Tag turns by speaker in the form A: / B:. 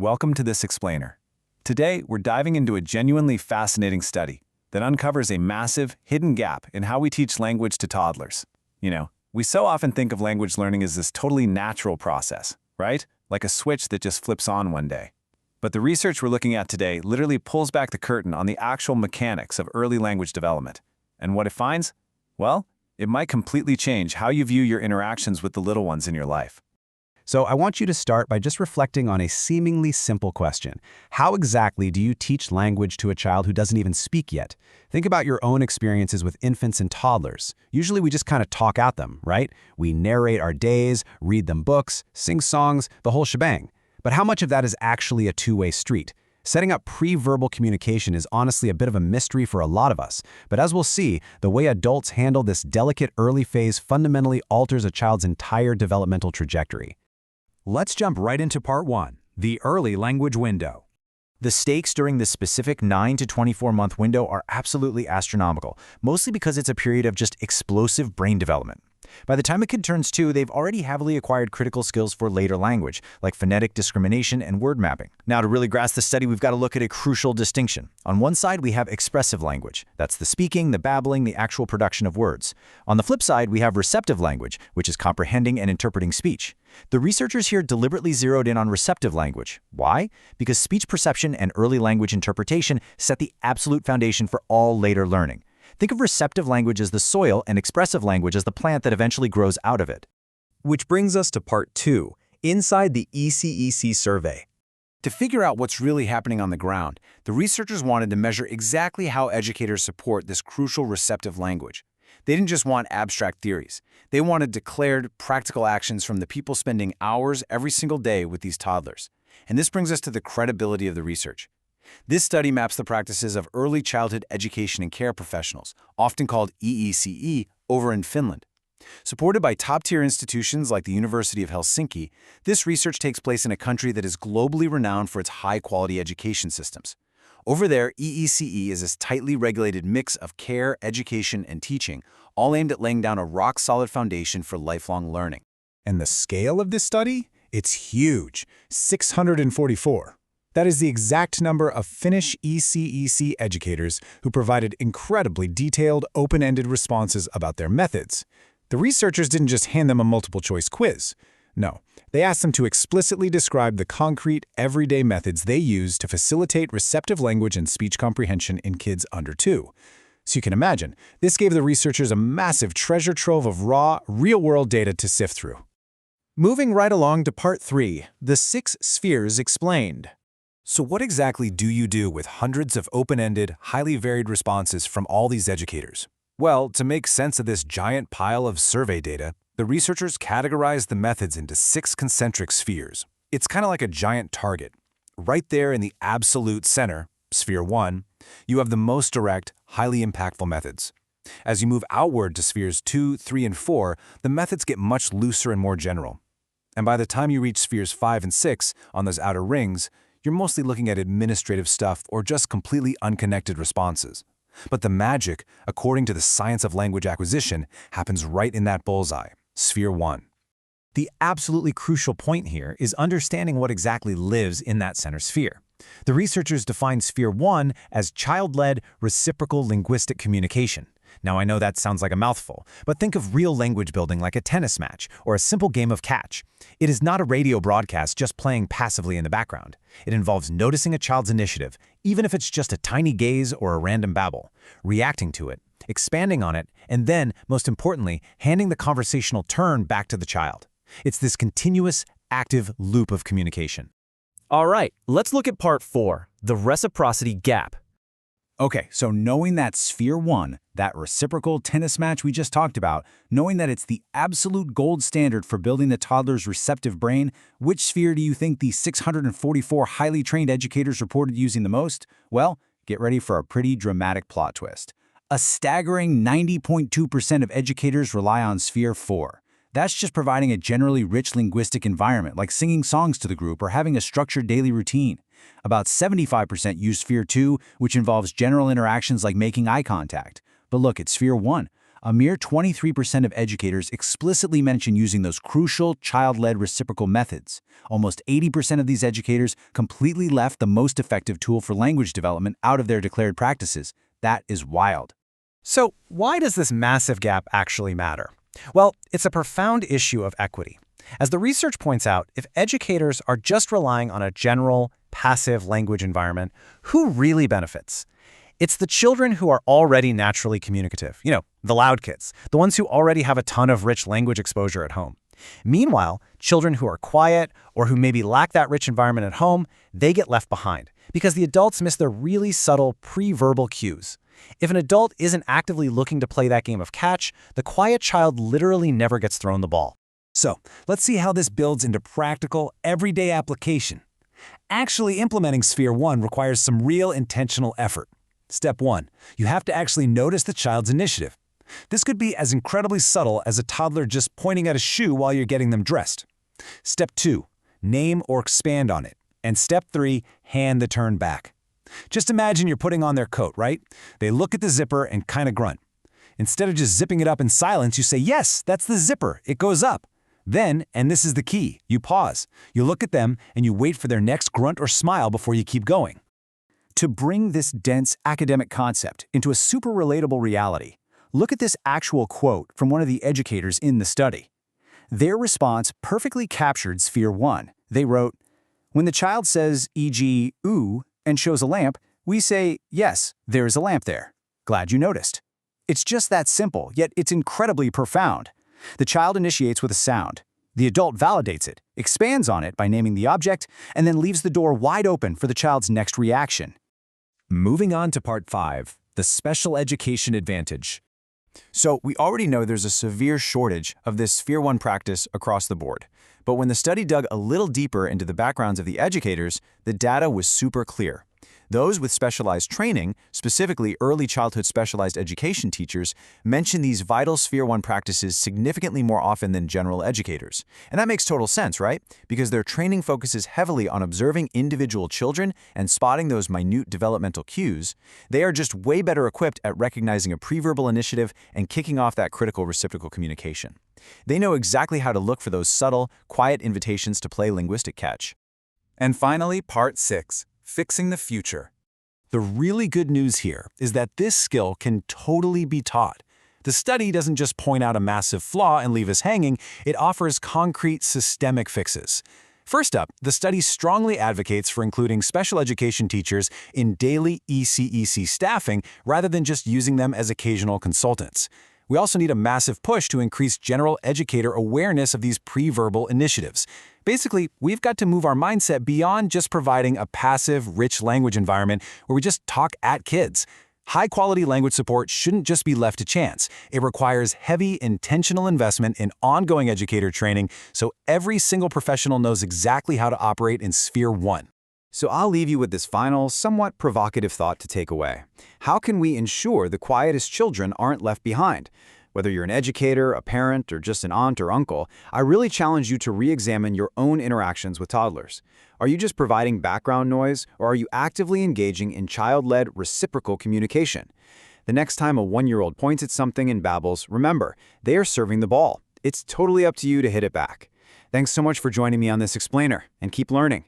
A: Welcome to this explainer. Today, we're diving into a genuinely fascinating study that uncovers a massive, hidden gap in how we teach language to toddlers. We so often think of language learning as this totally natural process, right? Like a switch that just flips on one day. But the research we're looking at today literally pulls back the curtain on the actual mechanics of early language development. And what it finds? Well, it might completely change how you view your interactions with the little ones in your life.
B: So I want you to start by just reflecting on a seemingly simple question. How exactly do you teach language to a child who doesn't even speak yet? Think about your own experiences with infants and toddlers. Usually we just kind of talk at them, right? We narrate our days, read them books, sing songs, the whole shebang. But how much of that is actually a two-way street? Setting up pre-verbal communication is honestly a bit of a mystery for a lot of us. But as we'll see, the way adults handle this delicate early phase fundamentally alters a child's entire developmental trajectory.
C: Let's jump right into part 1, the early language window. The stakes during this specific 9 to 24-month window are absolutely astronomical, mostly because it's a period of just explosive brain development. By the time a kid turns 2, they've already heavily acquired critical skills for later language, like phonetic discrimination and word mapping. Now, to really grasp the study, we've got to look at a crucial distinction. On one side, we have expressive language. That's the speaking, the babbling, the actual production of words. On the flip side, we have receptive language, which is comprehending and interpreting speech. The researchers here deliberately zeroed in on receptive language. Why? Because speech perception and early language interpretation set the absolute foundation for all later learning. Think of receptive language as the soil and expressive language as the plant that eventually grows out of it.
D: Which brings us to part 2, inside the ECEC survey.
A: To figure out what's really happening on the ground, the researchers wanted to measure exactly how educators support this crucial receptive language. They didn't just want abstract theories. They wanted declared, practical actions from the people spending hours every single day with these toddlers. And this brings us to the credibility of the research. This study maps the practices of early childhood education and care professionals, often called EECE, over in Finland. Supported by top-tier institutions like the University of Helsinki, this research takes place in a country that is globally renowned for its high-quality education systems. Over there, EECE is this tightly regulated mix of care, education, and teaching, all aimed at laying down a rock-solid foundation for lifelong learning.
E: And the scale of this study? It's huge, 644. That is the exact number of Finnish ECEC educators who provided incredibly detailed, open-ended responses about their methods. The researchers didn't just hand them a multiple-choice quiz. No, they asked them to explicitly describe the concrete, everyday methods they use to facilitate receptive language and speech comprehension in kids under 2. So you can imagine, this gave the researchers a massive treasure trove of raw, real-world data to sift through.
D: Moving right along to part 3, the 6 spheres explained.
C: So what exactly do you do with hundreds of open-ended, highly varied responses from all these educators? Well, to make sense of this giant pile of survey data, the researchers categorized the methods into 6 concentric spheres. It's kind of like a giant target. Right there in the absolute center, sphere 1, you have the most direct, highly impactful methods. As you move outward to spheres 2, 3, and 4, the methods get much looser and more general. And by the time you reach spheres 5 and 6, on those outer rings, you're mostly looking at administrative stuff or just completely unconnected responses. But the magic, according to the science of language acquisition, happens right in that bullseye, sphere 1.
B: The absolutely crucial point here is understanding what exactly lives in that center sphere. The researchers define sphere 1 as child-led reciprocal linguistic communication. Now, I know that sounds like a mouthful, but think of real language building like a tennis match or a simple game of catch. It is not a radio broadcast just playing passively in the background. It involves noticing a child's initiative, even if it's just a tiny gaze or a random babble, reacting to it, expanding on it, and then, most importantly, handing the conversational turn back to the child. It's this continuous, active loop of communication.
D: All right, let's look at part 4, the reciprocity gap.
C: Okay, so knowing that sphere 1, that reciprocal tennis match we just talked about, knowing that it's the absolute gold standard for building the toddler's receptive brain, which sphere do you think the 644 highly trained educators reported using the most? Well, get ready for a pretty dramatic plot twist. A staggering 90.2% of educators rely on sphere 4. That's just providing a generally rich linguistic environment, like singing songs to the group or having a structured daily routine. About 75% use sphere 2, which involves general interactions like making eye contact. But look at sphere 1,
A: A mere 23% of educators explicitly mention using those crucial child-led reciprocal methods. Almost 80% of these educators completely left the most effective tool for language development out of their declared practices. That is wild.
B: So why does this massive gap actually matter? Well, it's a profound issue of equity. As the research points out, if educators are just relying on a general, passive language environment, who really benefits? It's the children who are already naturally communicative, the loud kids, the ones who already have a ton of rich language exposure at home. Meanwhile, children who are quiet or who maybe lack that rich environment at home, they get left behind because the adults miss the really subtle pre-verbal cues. If an adult isn't actively looking to play that game of catch, the quiet child literally never gets thrown the ball.
E: So, let's see how this builds into practical, everyday application. Actually implementing Sphere 1 requires some real intentional effort. Step 1. You have to actually notice the child's initiative. This could be as incredibly subtle as a toddler just pointing at a shoe while you're getting them dressed. Step 2. Name or expand on it. And Step 3. Hand the turn back. Just imagine you're putting on their coat, right? They look at the zipper and kind of grunt. Instead of just zipping it up in silence, you say, "Yes, that's the zipper. It goes up." Then, and this is the key, you pause. You look at them and you wait for their next grunt or smile before you keep going.
A: To bring this dense academic concept into a super relatable reality, look at this actual quote from one of the educators in the study. Their response perfectly captured Sphere 1. They wrote, "When the child says, e.g., ooh, and shows a lamp, we say, yes, there is a lamp there. Glad you noticed." It's just that simple, yet it's incredibly profound. The child initiates with a sound. The adult validates it, expands on it by naming the object, and then leaves the door wide open for the child's next reaction.
C: Moving on to Part 5, the special education advantage.
A: So we already know there's a severe shortage of this Sphere 1 practice across the board. But when the study dug a little deeper into the backgrounds of the educators, the data was super clear. Those with specialized training, specifically early childhood specialized education teachers, mention these vital Sphere 1 practices significantly more often than general educators. And that makes total sense, right? Because their training focuses heavily on observing individual children and spotting those minute developmental cues. They are just way better equipped at recognizing a preverbal initiative and kicking off that critical reciprocal communication. They know exactly how to look for those subtle, quiet invitations to play linguistic catch.
E: And finally, Part 6. Fixing the future. The really good news here is that this skill can totally be taught. The study doesn't just point out a massive flaw and leave us hanging, it offers concrete systemic fixes. First up, the study strongly advocates for including special education teachers in daily ECEC staffing rather than just using them as occasional consultants. We also need a massive push to increase general educator awareness of these pre-verbal initiatives. Basically, we've got to move our mindset beyond just providing a passive, rich language environment where we just talk at kids. High-quality language support shouldn't just be left to chance. It requires heavy, intentional investment in ongoing educator training so every single professional knows exactly how to operate in Sphere 1.
A: So I'll leave you with this final, somewhat provocative thought to take away. How can we ensure the quietest children aren't left behind? Whether you're an educator, a parent, or just an aunt or uncle, I really challenge you to re-examine your own interactions with toddlers. Are you just providing background noise, or are you actively engaging in child-led reciprocal communication? The next time a 1-year-old points at something and babbles, remember, they are serving the ball. It's totally up to you to hit it back. Thanks so much for joining me on this explainer, and keep learning.